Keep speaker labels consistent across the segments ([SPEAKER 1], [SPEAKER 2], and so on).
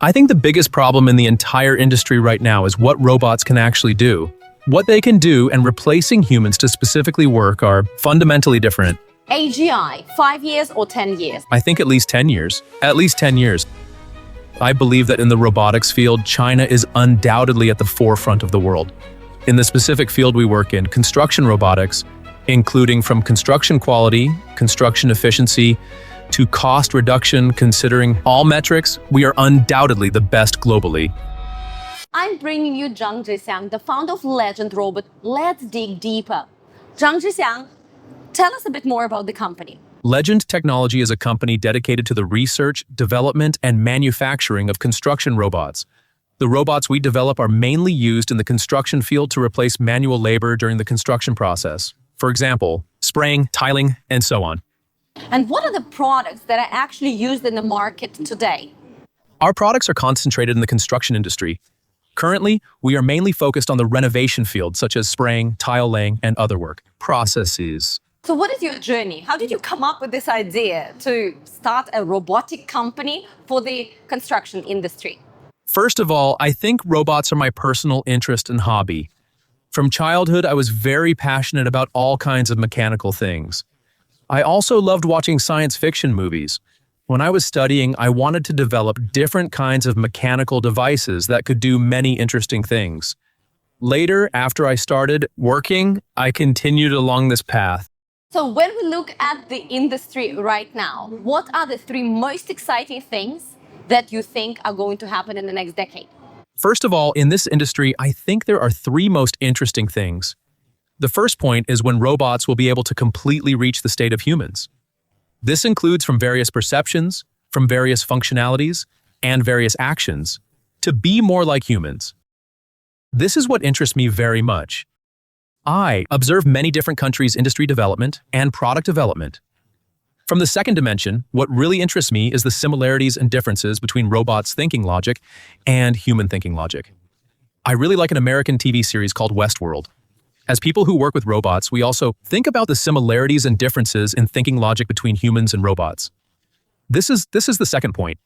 [SPEAKER 1] I think the biggest problem in the entire industry right now is what robots can actually do. What they can do and replacing humans to specifically work are fundamentally different.
[SPEAKER 2] AGI, 5 years or 10 years?
[SPEAKER 1] I think at least 10 years. At least 10 years. I believe that in the robotics field, China is undoubtedly at the forefront of the world. In the specific field we work in, construction robotics, including from construction quality, construction efficiency, to cost reduction, considering all metrics, we are undoubtedly the best globally.
[SPEAKER 2] I'm bringing you Zhang Zhixiang, the founder of Legend Robot. Let's dig deeper. Zhang Zhixiang, tell us a bit more about the company.
[SPEAKER 1] Legend Technology is a company dedicated to the research, development, and manufacturing of construction robots. The robots we develop are mainly used in the construction field to replace manual labor during the construction process. For example, spraying, tiling, and so on.
[SPEAKER 2] And what are the products that are actually used in the market today?
[SPEAKER 1] Our products are concentrated in the construction industry. Currently, we are mainly focused on the renovation field, such as spraying, tile laying, and other work processes.
[SPEAKER 2] So what is your journey? How did you come up with this idea to start a robotic company for the construction industry?
[SPEAKER 1] First of all, I think robots are my personal interest and hobby. From childhood, I was very passionate about all kinds of mechanical things. I also loved watching science fiction movies. When I was studying, I wanted to develop different kinds of mechanical devices that could do many interesting things. Later, after I started working, I continued along this path.
[SPEAKER 2] So when we look at the industry right now, what are the 3 most exciting things that you think are going to happen in the next decade?
[SPEAKER 1] First of all, in this industry, I think there are 3 most interesting things. The first point is when robots will be able to completely reach the state of humans. This includes from various perceptions, from various functionalities, and various actions, to be more like humans. This is what interests me very much. I observe many different countries' industry development and product development. From the second dimension, what really interests me is the similarities and differences between robots' thinking logic and human thinking logic. I really like an American TV series called Westworld. As people who work with robots, we also think about the similarities and differences in thinking logic between humans and robots. This is the second point.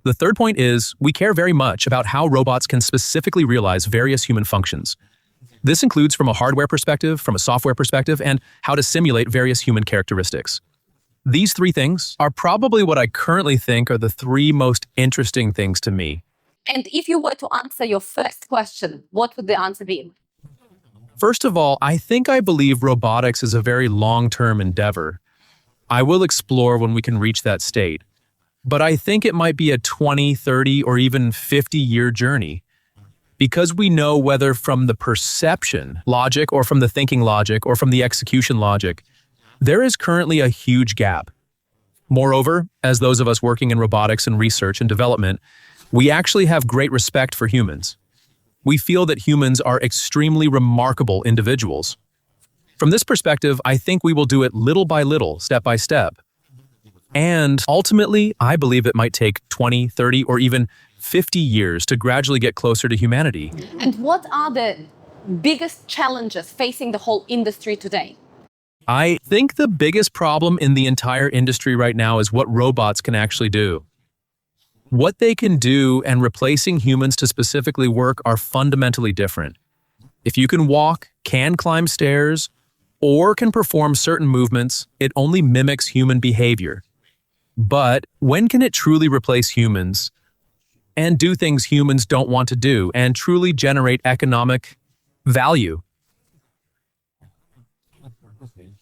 [SPEAKER 1] The third point is we care very much about how robots can specifically realize various human functions. This includes from a hardware perspective, from a software perspective, and how to simulate various human characteristics. These 3 things are probably what I currently think are the 3 most interesting things to me.
[SPEAKER 2] And if you were to answer your first question, what would the answer be?
[SPEAKER 1] First of all, I believe robotics is a very long-term endeavor. I will explore when we can reach that state. But I think it might be a 20, 30, or even 50-year journey. Because we know whether from the perception logic or from the thinking logic or from the execution logic, there is currently a huge gap. Moreover, as those of us working in robotics and research and development, we actually have great respect for humans. We feel that humans are extremely remarkable individuals. From this perspective, I think we will do it little by little, step by step. And ultimately, I believe it might take 20, 30, or even 50 years to gradually get closer to humanity.
[SPEAKER 2] And what are the biggest challenges facing the whole industry today?
[SPEAKER 1] I think the biggest problem in the entire industry right now is what robots can actually do. What they can do and replacing humans to specifically work are fundamentally different. If you can walk, can climb stairs, or can perform certain movements, it only mimics human behavior. But when can it truly replace humans and do things humans don't want to do and truly generate economic value?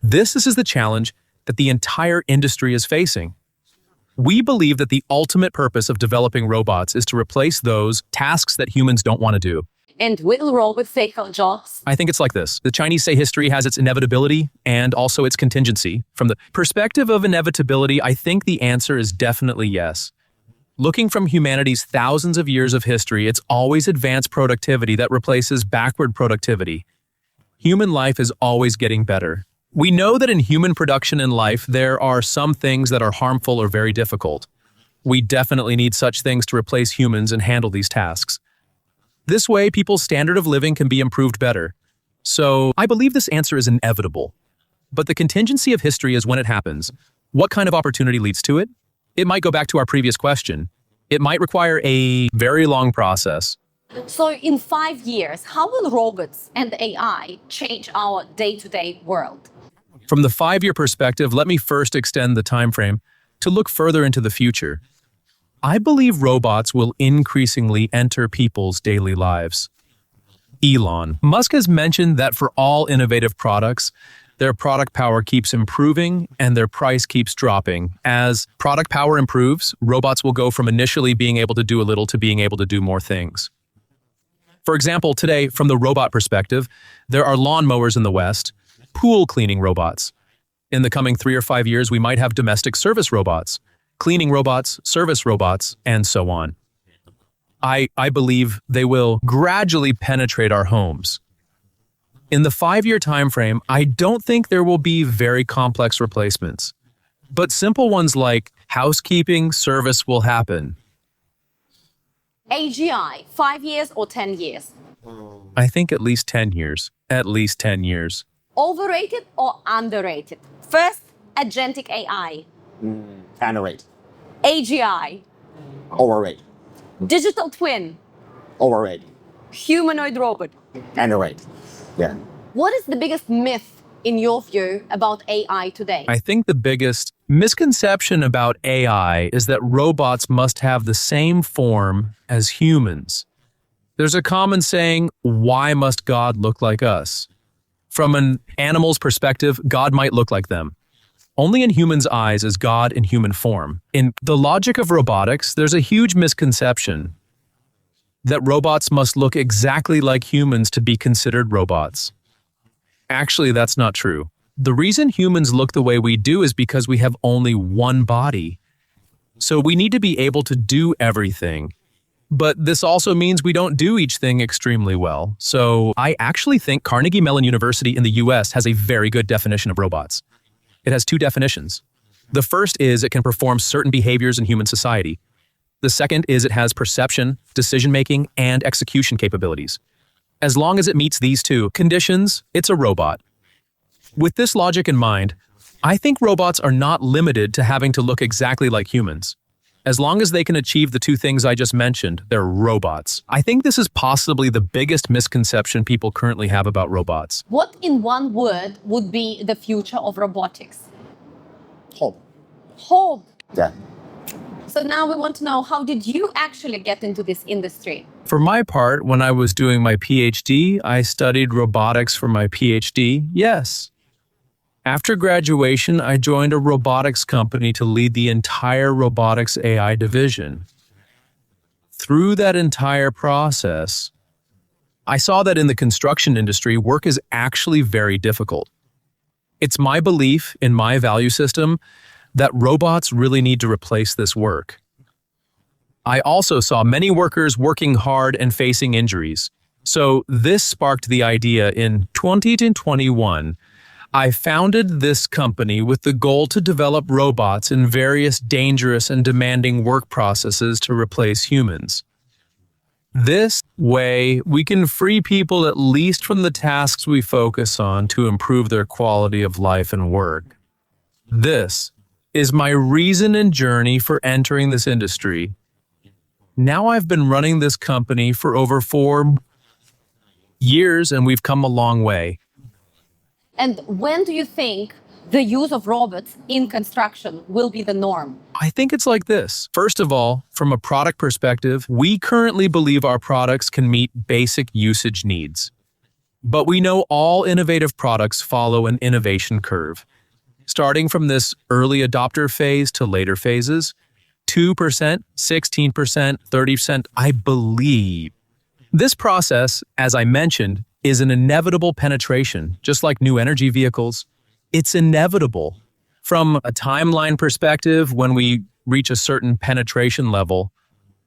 [SPEAKER 1] This is the challenge that the entire industry is facing. We believe that the ultimate purpose of developing robots is to replace those tasks that humans don't want to do.
[SPEAKER 2] And will robots take our jobs?
[SPEAKER 1] I think it's like this. The Chinese say history has its inevitability and also its contingency. From the perspective of inevitability, I think the answer is definitely yes. Looking from humanity's thousands of years of history, it's always advanced productivity that replaces backward productivity. Human life is always getting better. We know that in human production and life, there are some things that are harmful or very difficult. We definitely need such things to replace humans and handle these tasks. This way, people's standard of living can be improved better. So, I believe this answer is inevitable. But the contingency of history is when it happens. What kind of opportunity leads to it? It might go back to our previous question. It might require a very long process.
[SPEAKER 2] So in 5 years, how will robots and AI change our day-to-day world?
[SPEAKER 1] From the 5-year perspective, let me first extend the time frame to look further into the future. I believe robots will increasingly enter people's daily lives. Elon Musk has mentioned that for all innovative products, their product power keeps improving and their price keeps dropping. As product power improves, robots will go from initially being able to do a little to being able to do more things. For example, today, from the robot perspective, there are lawnmowers in the West, pool cleaning robots. In the coming 3 or 5 years, we might have domestic service robots, cleaning robots, service robots, and so on. I believe they will gradually penetrate our homes. In the 5-year time frame, I don't think there will be very complex replacements, but simple ones like housekeeping service will happen.
[SPEAKER 2] AGI, 5 years or 10 years?
[SPEAKER 1] I think at least 10 years. At least 10 years.
[SPEAKER 2] Overrated or underrated? First, Agentic AI.
[SPEAKER 3] Underrated.
[SPEAKER 2] AGI.
[SPEAKER 3] Overrated.
[SPEAKER 2] Digital Twin.
[SPEAKER 3] Overrated.
[SPEAKER 2] Humanoid robot.
[SPEAKER 3] Underrated. Yeah.
[SPEAKER 2] What is the biggest myth, in your view, about AI today?
[SPEAKER 1] I think the biggest misconception about AI is that robots must have the same form as humans. There's a common saying, why must God look like us? From an animal's perspective, God might look like them. Only in humans' eyes is God in human form. In the logic of robotics, there's a huge misconception that robots must look exactly like humans to be considered robots. Actually, that's not true. The reason humans look the way we do is because we have only one body. So we need to be able to do everything. But this also means we don't do each thing extremely well. So I actually think Carnegie Mellon University in the US has a very good definition of robots. It has 2 definitions. The first is it can perform certain behaviors in human society. The second is it has perception, decision-making, and execution capabilities. As long as it meets these 2 conditions, it's a robot. With this logic in mind, I think robots are not limited to having to look exactly like humans. As long as they can achieve the 2 things I just mentioned, they're robots. I think this is possibly the biggest misconception people currently have about robots.
[SPEAKER 2] What, in one word, would be the future of robotics?
[SPEAKER 3] Hope.
[SPEAKER 2] Hope.
[SPEAKER 3] Yeah.
[SPEAKER 2] So now we want to know, how did you actually get into this industry?
[SPEAKER 1] For my part, when I was doing my PhD, I studied robotics for my PhD, yes. After graduation, I joined a robotics company to lead the entire robotics AI division. Through that entire process, I saw that in the construction industry, work is actually very difficult. It's my belief in my value system that robots really need to replace this work. I also saw many workers working hard and facing injuries. So this sparked the idea in 2021. I founded this company with the goal to develop robots in various dangerous and demanding work processes to replace humans. This way, we can free people at least from the tasks we focus on to improve their quality of life and work. This is my reason and journey for entering this industry. Now I've been running this company for over 4 years and we've come a long way.
[SPEAKER 2] And when do you think the use of robots in construction will be the norm?
[SPEAKER 1] I think it's like this. First of all, from a product perspective, we currently believe our products can meet basic usage needs. But we know all innovative products follow an innovation curve. Starting from this early adopter phase to later phases, 2%, 16%, 30%, I believe. This process, as I mentioned, is an inevitable penetration, just like new energy vehicles. It's inevitable. From a timeline perspective, when we reach a certain penetration level,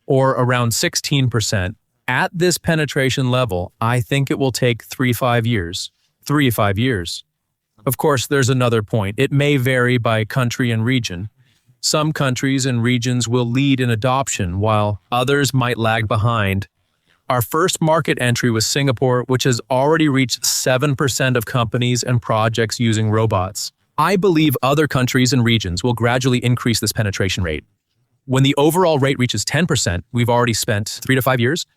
[SPEAKER 1] or around 16%, at this penetration level, I think it will take 3 to 5 years. 3 to 5 years. Of course, there's another point. It may vary by country and region. Some countries and regions will lead in adoption, while others might lag behind. Our first market entry was Singapore, which has already reached 7% of companies and projects using robots. I believe other countries and regions will gradually increase this penetration rate. When the overall rate reaches 10%, we've already spent 3 to 5 years.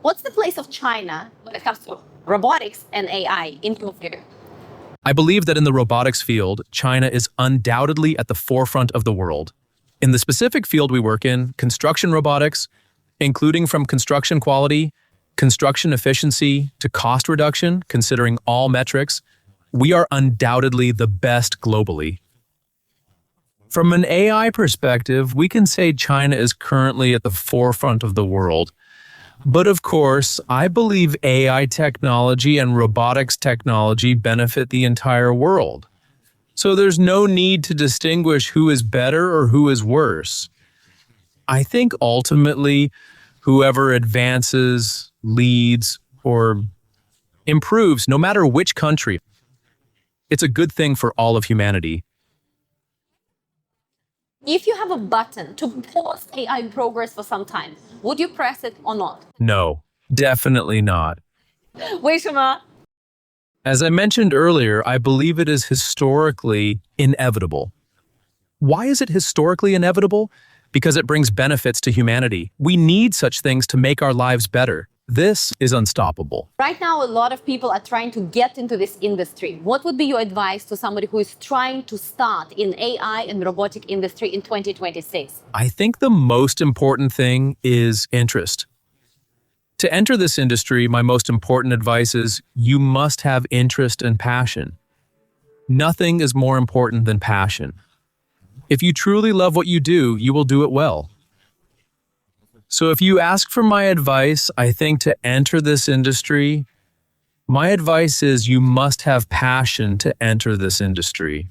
[SPEAKER 2] What's the place of China when it comes to robotics and AI in your view?
[SPEAKER 1] I believe that in the robotics field, China is undoubtedly at the forefront of the world. In the specific field we work in, construction robotics, including from construction quality, construction efficiency to cost reduction, considering all metrics, we are undoubtedly the best globally. From an AI perspective, we can say China is currently at the forefront of the world. But of course, I believe AI technology and robotics technology benefit the entire world. So there's no need to distinguish who is better or who is worse. I think ultimately, whoever advances, leads, or improves, no matter which country, it's a good thing for all of humanity.
[SPEAKER 2] If you have a button to pause AI progress for some time, would you press it or not?
[SPEAKER 1] No, definitely not.
[SPEAKER 2] 为什么?
[SPEAKER 1] As I mentioned earlier, I believe it is historically inevitable. Why is it historically inevitable? Because it brings benefits to humanity. We need such things to make our lives better. This is unstoppable.
[SPEAKER 2] Right now, a lot of people are trying to get into this industry. What would be your advice to somebody who is trying to start in AI and robotic industry in 2026?
[SPEAKER 1] I think the most important thing is interest. To enter this industry, my most important advice is you must have interest and passion. Nothing is more important than passion. If you truly love what you do, you will do it well. So if you ask for my advice, I think to enter this industry, my advice is you must have passion to enter this industry.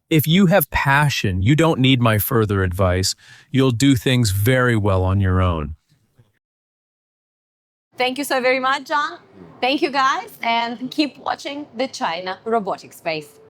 [SPEAKER 1] If you have passion, you don't need my further advice. You'll do things very well on your own.
[SPEAKER 2] Thank you so very much, John. Thank you, guys, and keep watching the China robotics space.